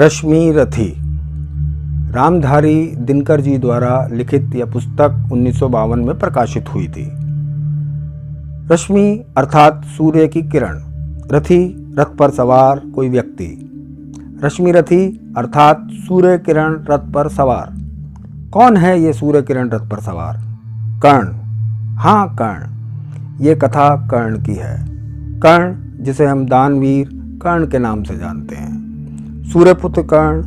रश्मि रथी रामधारी दिनकर जी द्वारा लिखित यह पुस्तक 1952 में प्रकाशित हुई थी। रश्मि अर्थात सूर्य की किरण, रथी रथ पर सवार कोई व्यक्ति। रश्मि रथी अर्थात सूर्य किरण रथ पर सवार। कौन है ये सूर्य किरण रथ पर सवार? कर्ण। हाँ, कर्ण। ये कथा कर्ण की है। कर्ण जिसे हम दानवीर कर्ण के नाम से जानते हैं। सूर्यपुत्र कर्ण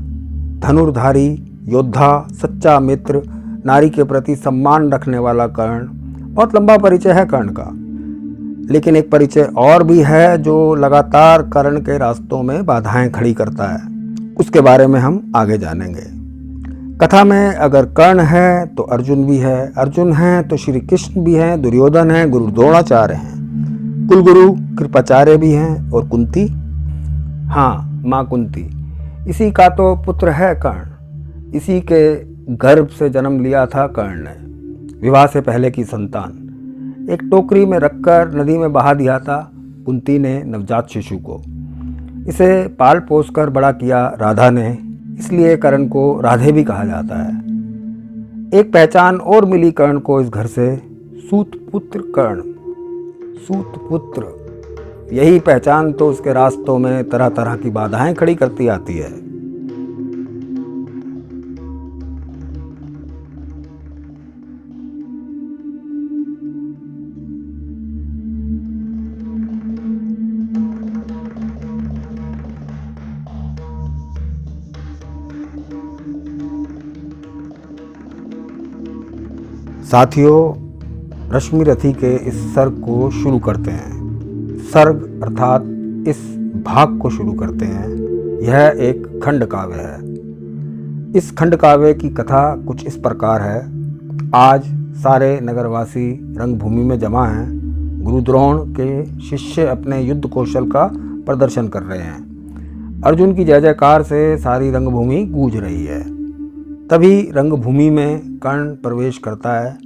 धनुर्धारी योद्धा, सच्चा मित्र, नारी के प्रति सम्मान रखने वाला कर्ण। बहुत लंबा परिचय है कर्ण का, लेकिन एक परिचय और भी है जो लगातार कर्ण के रास्तों में बाधाएं खड़ी करता है। उसके बारे में हम आगे जानेंगे। कथा में अगर कर्ण है तो अर्जुन भी है, अर्जुन है तो श्री कृष्ण भी हैं, दुर्योधन है, गुरु द्रोणाचार्य हैं, कुलगुरु कृपाचार्य भी हैं और कुंती। हाँ, माँ कुंती। इसी का तो पुत्र है कर्ण। इसी के गर्भ से जन्म लिया था कर्ण ने। विवाह से पहले की संतान एक टोकरी में रखकर नदी में बहा दिया था कुंती ने नवजात शिशु को। इसे पाल पोस कर बड़ा किया राधा ने, इसलिए कर्ण को राधे भी कहा जाता है। एक पहचान और मिली कर्ण को इस घर से, सूतपुत्र कर्ण। सूतपुत्र, यही पहचान तो उसके रास्तों में तरह तरह की बाधाएं खड़ी करती आती है। साथियों, रश्मि रथी के इस सर्ग को शुरू करते हैं। सर्ग अर्थात इस भाग को शुरू करते हैं। यह एक खंड काव्य है। इस खंड काव्य की कथा कुछ इस प्रकार है। आज सारे नगरवासी रंगभूमि में जमा हैं। गुरु द्रोण के शिष्य अपने युद्ध कौशल का प्रदर्शन कर रहे हैं। अर्जुन की जय जयकार से सारी रंगभूमि गूंज रही है। तभी रंगभूमि में कर्ण प्रवेश करता है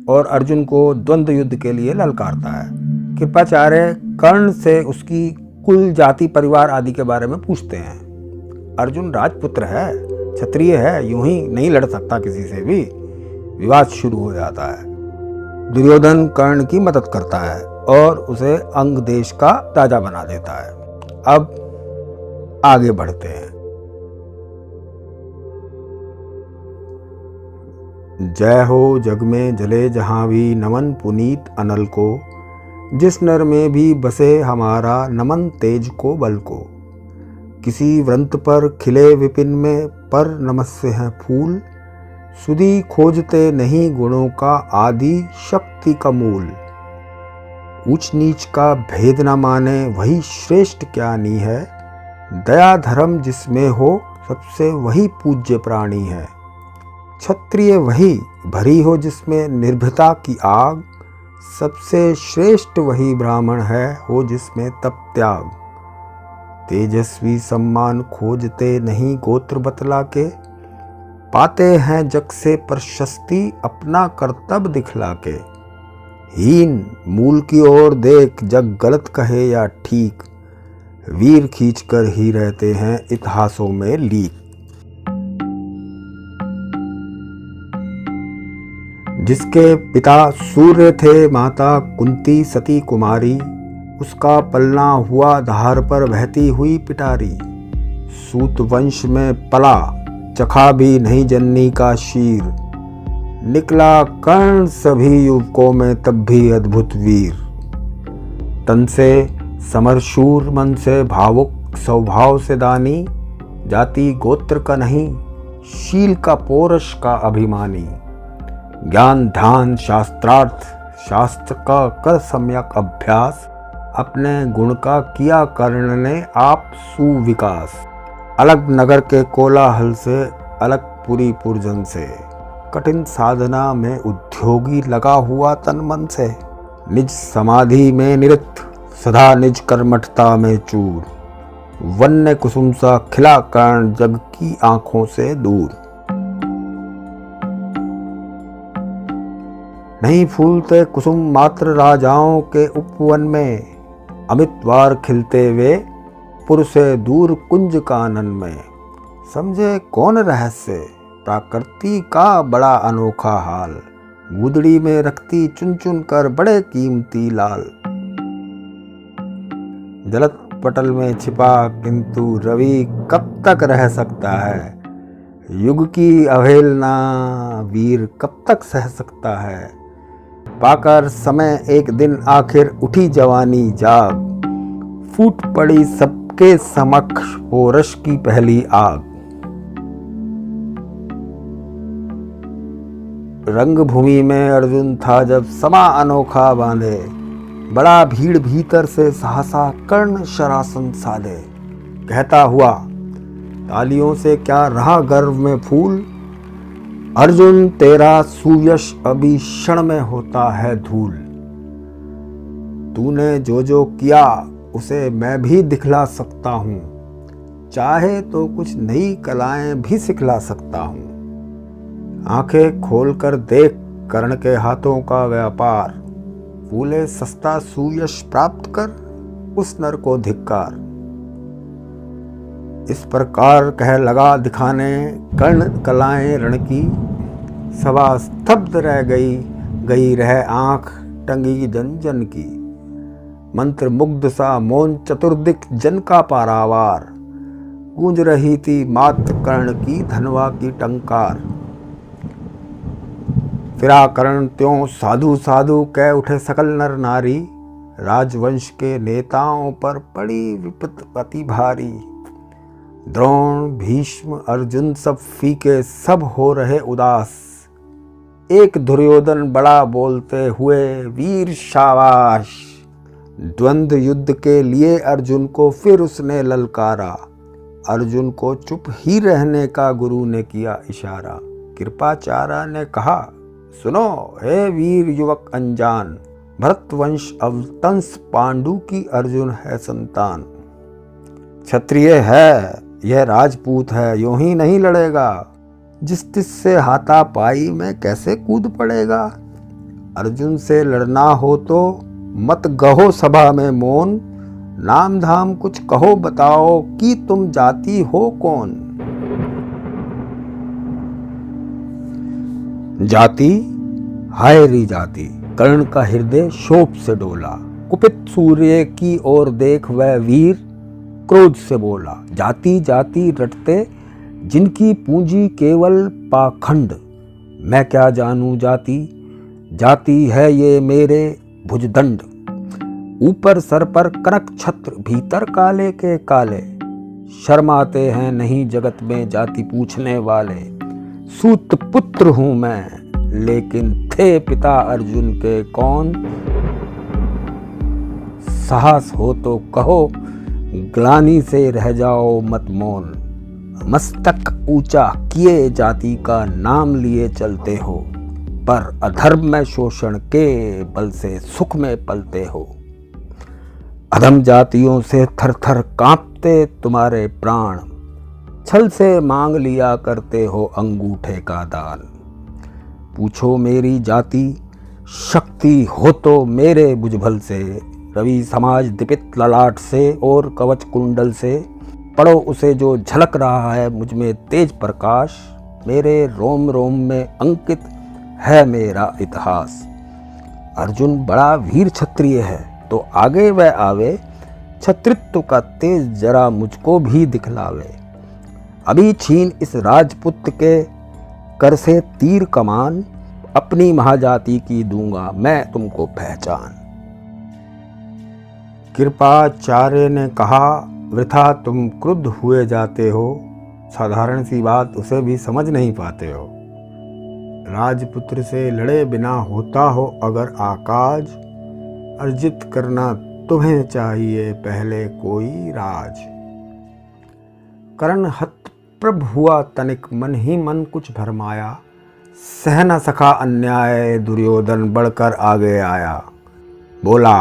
और अर्जुन को द्वंद्व युद्ध के लिए ललकारता है। कृपाचार्य कर्ण से उसकी कुल, जाति, परिवार आदि के बारे में पूछते हैं। अर्जुन राजपुत्र है, क्षत्रिय है, यूं ही नहीं लड़ सकता किसी से भी। विवाद शुरू हो जाता है। दुर्योधन कर्ण की मदद करता है और उसे अंग देश का राजा बना देता है। अब आगे बढ़ते हैं। जय हो जग में जले जहां भी, नमन पुनीत अनल को। जिस नर में भी बसे हमारा, नमन तेज को बल को। किसी व्रंत पर खिले विपिन में, पर नमस्य हैं फूल। सुधी खोजते नहीं गुणों का, आदि शक्ति का मूल। ऊंच नीच का भेद न माने, वही श्रेष्ठ ज्ञानी है। दया धर्म जिसमें हो, सबसे वही पूज्य प्राणी है। क्षत्रिय वही भरी हो जिसमें निर्भीता की आग। सबसे श्रेष्ठ वही ब्राह्मण है, हो जिसमें तप त्याग। तेजस्वी सम्मान खोजते नहीं गोत्र बतला के। पाते हैं जग से प्रशस्ति, अपना कर्तव्य दिखला के। हीन मूल की ओर देख, जग गलत कहे या ठीक। वीर खींचकर ही रहते हैं इतिहासों में लीक। जिसके पिता सूर्य थे, माता कुंती सती कुमारी। उसका पलना हुआ धार पर बहती हुई पिटारी। सूत वंश में पला, चखा भी नहीं जननी का शीर। निकला कर्ण सभी युवकों में तब भी अद्भुत वीर। तन से समरशूर, मन से भावुक, स्वभाव से दानी। जाति गोत्र का नहीं, शील का पौरुष का अभिमानी। ज्ञान ध्यान शास्त्रार्थ, शास्त्र का कर सम्यक अभ्यास। अपने गुण का किया कर्ण ने आप सुविकास। अलग नगर के कोलाहल से, अलग पुरी पुरजन से। कठिन साधना में उद्योगी, लगा हुआ तन मन से। निज समाधि में निरत, सदा निज कर्मठता में चूर। वन्य कुसुम सा खिला कर्ण, जग की आंखों से दूर। नहीं फूलते कुसुम मात्र राजाओं के उपवन में। अमित वार खिलते वे, पुर से दूर कुंज कानन में। समझे कौन रहस्य प्रकृति का बड़ा अनोखा हाल, गुदड़ी में रखती चुन चुन कर बड़े कीमती लाल। जलत पटल में छिपा किंतु रवि कब तक रह सकता है, युग की अवहेलना वीर कब तक सह सकता है। पाकर समय एक दिन आखिर उठी जवानी जाग, फूट पड़ी सबके समक्ष पोरश की पहली आग। रंगभूमि में अर्जुन था जब समा अनोखा बांधे, बड़ा भीड़ भीतर से सहसा कर्ण शरासन साधे। कहता हुआ तालियों से क्या रहा गर्व में फूल, अर्जुन तेरा सुयश अभी क्षण में होता है धूल। तूने जो जो किया उसे मैं भी दिखला सकता हूँ, चाहे तो कुछ नई कलाएं भी सिखला सकता हूँ। आंखें खोलकर देख कर्ण के हाथों का व्यापार, फूले सस्ता सुयश प्राप्त कर उस नर को धिक्कार। इस प्रकार कह लगा दिखाने कर्ण कलाएं रण की, सभा स्तब्ध रह गई रह आंख टंगी जन जन की। मंत्र मुग्ध सा मौन चतुर्दिक जन का पारावार, गूंज रही थी मात कर्ण की धनवा की टंकार। फिरा कर्ण त्यों साधु साधु कह उठे सकल नर नारी, राजवंश के नेताओं पर पड़ी विपत्ति भारी। द्रोण भीष्म अर्जुन सब फीके सब हो रहे उदास, एक दुर्योधन बड़ा बोलते हुए वीर शाबाश। द्वंद्व युद्ध के लिए अर्जुन को फिर उसने ललकारा, अर्जुन को चुप ही रहने का गुरु ने किया इशारा। कृपाचार्य ने कहा सुनो हे वीर युवक अनजान, भरतवंश अवतंस पांडु की अर्जुन है संतान। क्षत्रिय है यह राजपूत है यूं ही नहीं लड़ेगा, जिस तिस से हाथापाई में कैसे कूद पड़ेगा। अर्जुन से लड़ना हो तो मत गहो सभा में मौन, नाम धाम कुछ कहो बताओ कि तुम जाति हो कौन। जाति हाय री जाति, कर्ण का हृदय शोक से डोला। कुपित सूर्य की ओर देख वह वीर क्रोध से बोला, जाति जाति रटते जिनकी पूंजी केवल पाखंड। मैं क्या जानूं जाति, जाति है ये मेरे भुजदंड। ऊपर सर पर कनक छत्र भीतर काले के काले, शर्माते हैं नहीं जगत में जाति पूछने वाले। सूत पुत्र हूं मैं लेकिन थे पिता अर्जुन के कौन, साहस हो तो कहो ग्लानि से रह जाओ मत मौन। मस्तक ऊंचा किए जाति का नाम लिए चलते हो, पर अधर्म में शोषण के बल से सुख में पलते हो। अधम जातियों से थर थर कांपते तुम्हारे प्राण, छल से मांग लिया करते हो अंगूठे का दान। पूछो मेरी जाति शक्ति हो तो मेरे भुजबल से, रवि समाज दीपित ललाट से और कवच कुंडल से। पढ़ो उसे जो झलक रहा है मुझ में तेज प्रकाश, मेरे रोम रोम में अंकित है मेरा इतिहास। अर्जुन बड़ा वीर क्षत्रिय है तो आगे वह आवे, क्षत्रित्व का तेज जरा मुझको भी दिखलावे। अभी छीन इस राजपुत्र के कर से तीर कमान, अपनी महाजाति की दूंगा मैं तुमको पहचान। कृपाचार्य ने कहा वृथा तुम क्रुद्ध हुए जाते हो, साधारण सी बात उसे भी समझ नहीं पाते हो। राजपुत्र से लड़े बिना होता हो अगर आकाज, अर्जित करना तुम्हें चाहिए पहले कोई राज। कर्ण हतप्रभ हुआ तनिक मन ही मन कुछ भरमाया, सह न सका अन्याय दुर्योधन बढ़कर आगे आया। बोला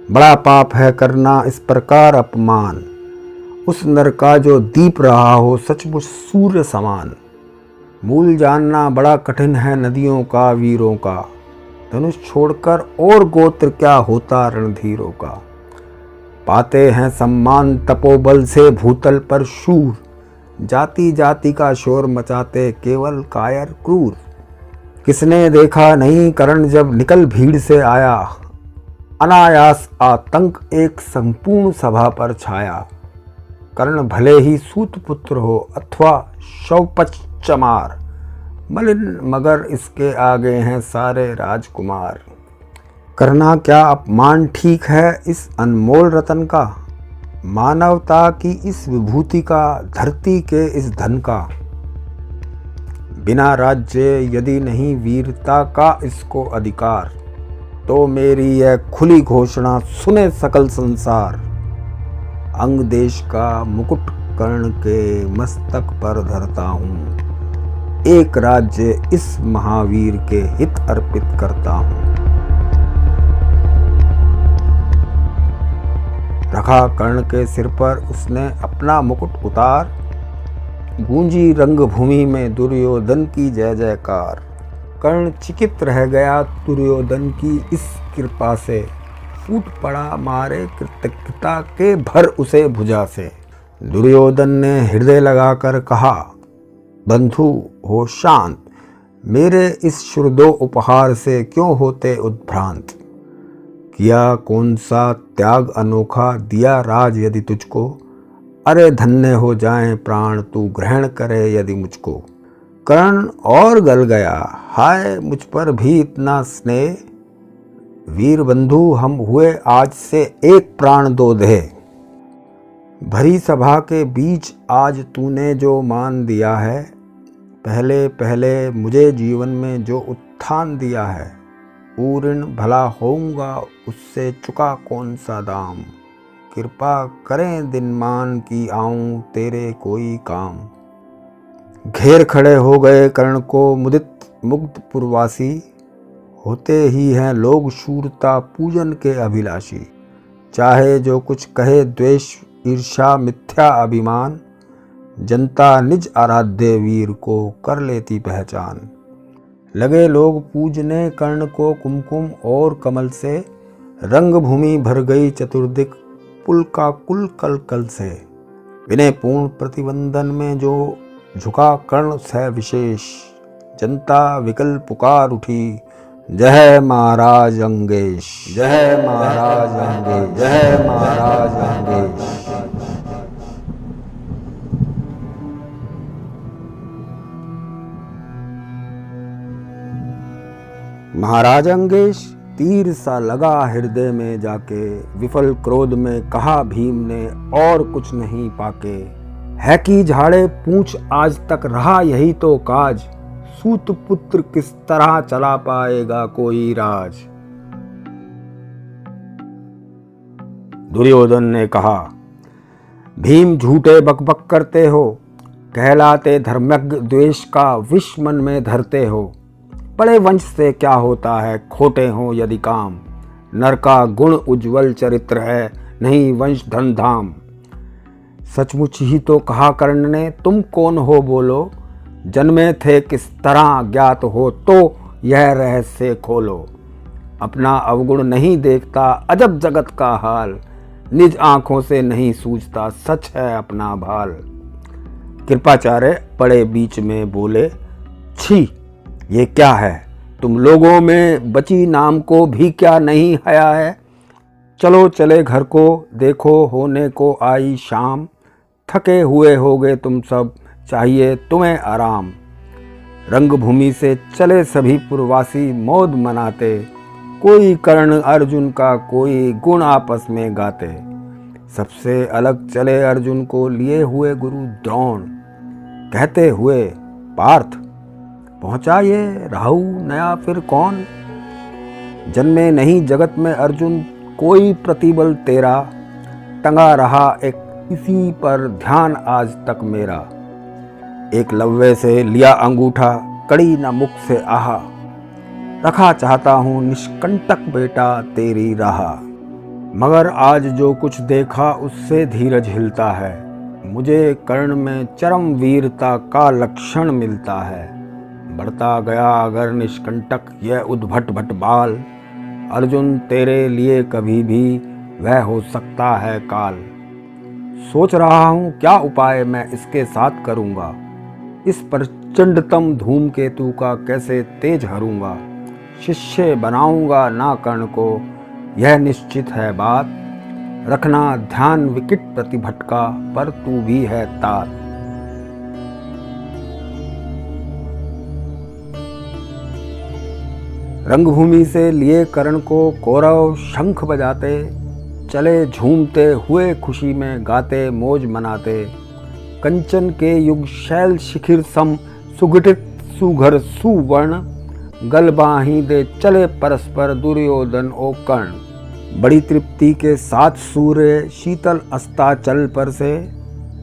बड़ा पाप है करना इस प्रकार अपमान, उस नर का जो दीप रहा हो सचमुच सूर्य समान। मूल जानना बड़ा कठिन है नदियों का वीरों का, धनुष छोड़कर और गोत्र क्या होता रणधीरों का। पाते हैं सम्मान तपोबल से भूतल पर शूर, जाति जाति का शोर मचाते केवल कायर क्रूर। किसने देखा नहीं कर्ण जब निकल भीड़ से आया, अनायास आतंक एक संपूर्ण सभा पर छाया। कर्ण भले ही सूत पुत्र हो अथवा शौपच चमार, मलिन मगर इसके आगे हैं सारे राजकुमार। करना क्या अपमान ठीक है इस अनमोल रतन का, मानवता की इस विभूति का, धरती के इस धन का। बिना राज्य यदि नहीं वीरता का इसको अधिकार, तो मेरी यह खुली घोषणा सुने सकल संसार। अंग देश का मुकुट कर्ण के मस्तक पर धरता हूँ, एक राज्य इस महावीर के हित अर्पित करता हूँ। रखा कर्ण के सिर पर उसने अपना मुकुट उतार, गूंजी रंगभूमि में दुर्योधन की जय जयकार। कर्ण चिकित रह गया दुर्योधन की इस कृपा से, फूट पड़ा मारे कृतज्ञता के भर उसे भुजा से। दुर्योधन ने हृदय लगाकर कहा, बंधु हो शांत, मेरे इस शुरदो उपहार से क्यों होते उद्भ्रांत। किया कौन सा त्याग अनोखा, दिया राज यदि तुझको, अरे धन्य हो जाएं प्राण तू ग्रहण करे यदि मुझको। कर्ण और गल गया, हाय मुझ पर भी इतना स्नेह, वीर बंधु हम हुए आज से एक प्राण दो दे। भरी सभा के बीच आज तूने जो मान दिया है, पहले पहले मुझे जीवन में जो उत्थान दिया है, ऊऋण भला होऊंगा उससे चुका कौन सा दाम। कृपा करें दिन मान की आऊं तेरे कोई काम। घेर खड़े हो गए कर्ण को मुदित मुग्ध पुरवासी, होते ही हैं लोग शूरता पूजन के अभिलाषी। चाहे जो कुछ कहे द्वेष ईर्षा मिथ्या अभिमान, जनता निज आराध्य वीर को कर लेती पहचान। लगे लोग पूजने कर्ण को कुमकुम और कमल से, रंगभूमि भर गई चतुर्दिक पुल का कुल कल कल से। विनय पूर्ण प्रतिबंधन में जो झुका कर्ण से विशेष, जनता विकल पुकार उठी, जय महाराज अंगेश, जय महाराज अंगेश, जय महाराज अंगेश। महाराज अंगेश, तीर सा लगा हृदय में जाके, विफल क्रोध में कहा भीम ने और कुछ नहीं पाके। है कि झाड़े पूछ आज तक रहा यही तो काज, सूत पुत्र किस तरह चला पाएगा कोई राज। दुर्योधन ने कहा, भीम झूठे बकबक करते हो, कहलाते धर्मज्ञ द्वेष का विष मन में धरते हो। बड़े वंश से क्या होता है खोटे हो यदि काम, नर का गुण उज्जवल चरित्र है नहीं वंश धन धाम। सचमुच ही तो कहा कर्ण ने, तुम कौन हो बोलो, जन्मे थे किस तरह ज्ञात हो तो यह रहस्य खोलो। अपना अवगुण नहीं देखता अजब जगत का हाल, निज आंखों से नहीं सूझता सच है अपना भाल। कृपाचार्य पड़े बीच में बोले, छी ये क्या है, तुम लोगों में बची नाम को भी क्या नहीं हया है। चलो चले घर को, देखो होने को आई शाम, थके हुए होगे तुम सब, चाहिए तुम्हें आराम। रंगभूमि से चले सभी पुरवासी मौज मनाते, कोई कर्ण अर्जुन का कोई गुण आपस में गाते। सबसे अलग चले अर्जुन को लिए हुए गुरु द्रोण, कहते हुए पार्थ पहुंचा ये राहु नया फिर कौन। जन्मे नहीं जगत में अर्जुन कोई प्रतिबल तेरा, टंगा रहा एक इसी पर ध्यान आज तक मेरा। एक लव्वे से लिया अंगूठा, कड़ी न मुख से आहा, रखा चाहता हूँ निष्कंटक बेटा तेरी राह। मगर आज जो कुछ देखा उससे धीरज हिलता है, मुझे कर्ण में चरम वीरता का लक्षण मिलता है। बढ़ता गया अगर निष्कंटक यह उद्भट भट बाल, अर्जुन तेरे लिए कभी भी वह हो सकता है काल। सोच रहा हूँ क्या उपाय मैं इसके साथ करूँगा। इस प्रचंडतम धूमकेतु का कैसे तेज हरूंगा। शिष्य बनाऊंगा ना कर्ण को, यह निश्चित है बात। रखना ध्यान विकट प्रतिभटका, पर तू भी है तात। रंगभूमि से लिए कर्ण को कौरव शंख बजाते, चले झूमते हुए खुशी में गाते मौज मनाते। कंचन के युग शैल शिखिर सम सुगठित सुघर सुवर्ण, गल बाहीं दे चले परस्पर दुर्योधन ओ कर्ण। बड़ी तृप्ति के साथ सूर्य शीतल अस्ताचल पर से,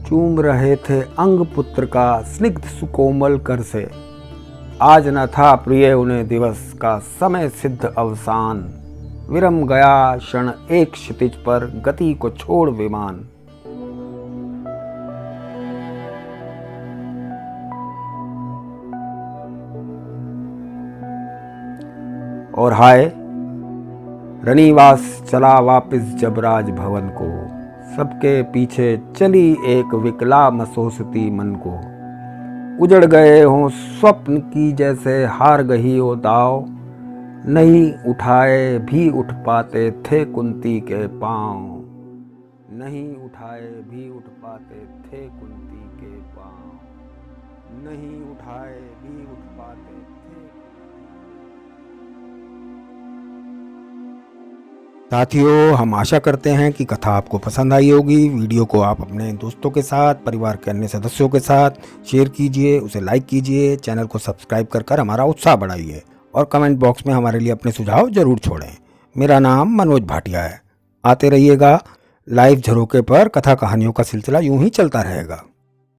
चूम रहे थे अंग पुत्र का स्निग्ध सुकोमल कर से। आज न था प्रिय उन्हें दिवस का समय सिद्ध अवसान, विरम गया क्षण एक क्षितिज पर गति को छोड़ विमान। और हाय रनिवास चला वापिस जब राज भवन को, सबके पीछे चली एक विकला मसोसती मन को। उजड़ गए हों स्वप्न की जैसे हार गई हो दाव, नहीं उठाए भी उठ पाते थे कुंती के पांव। नहीं उठाए भी उठ पाते थे कुंती के पांव। नहीं उठाए भी उठ पाते थे। साथियों, हम आशा करते हैं कि कथा आपको पसंद आई होगी। वीडियो को आप अपने दोस्तों के साथ, परिवार के अन्य सदस्यों के साथ शेयर कीजिए, उसे लाइक कीजिए, चैनल को सब्सक्राइब कर हमारा उत्साह बढ़ाइए और कमेंट बॉक्स में हमारे लिए अपने सुझाव जरूर छोड़ें। मेरा नाम मनोज भाटिया है। आते रहिएगा लाइव झरोके पर। कथा कहानियों का सिलसिला यूं ही चलता रहेगा।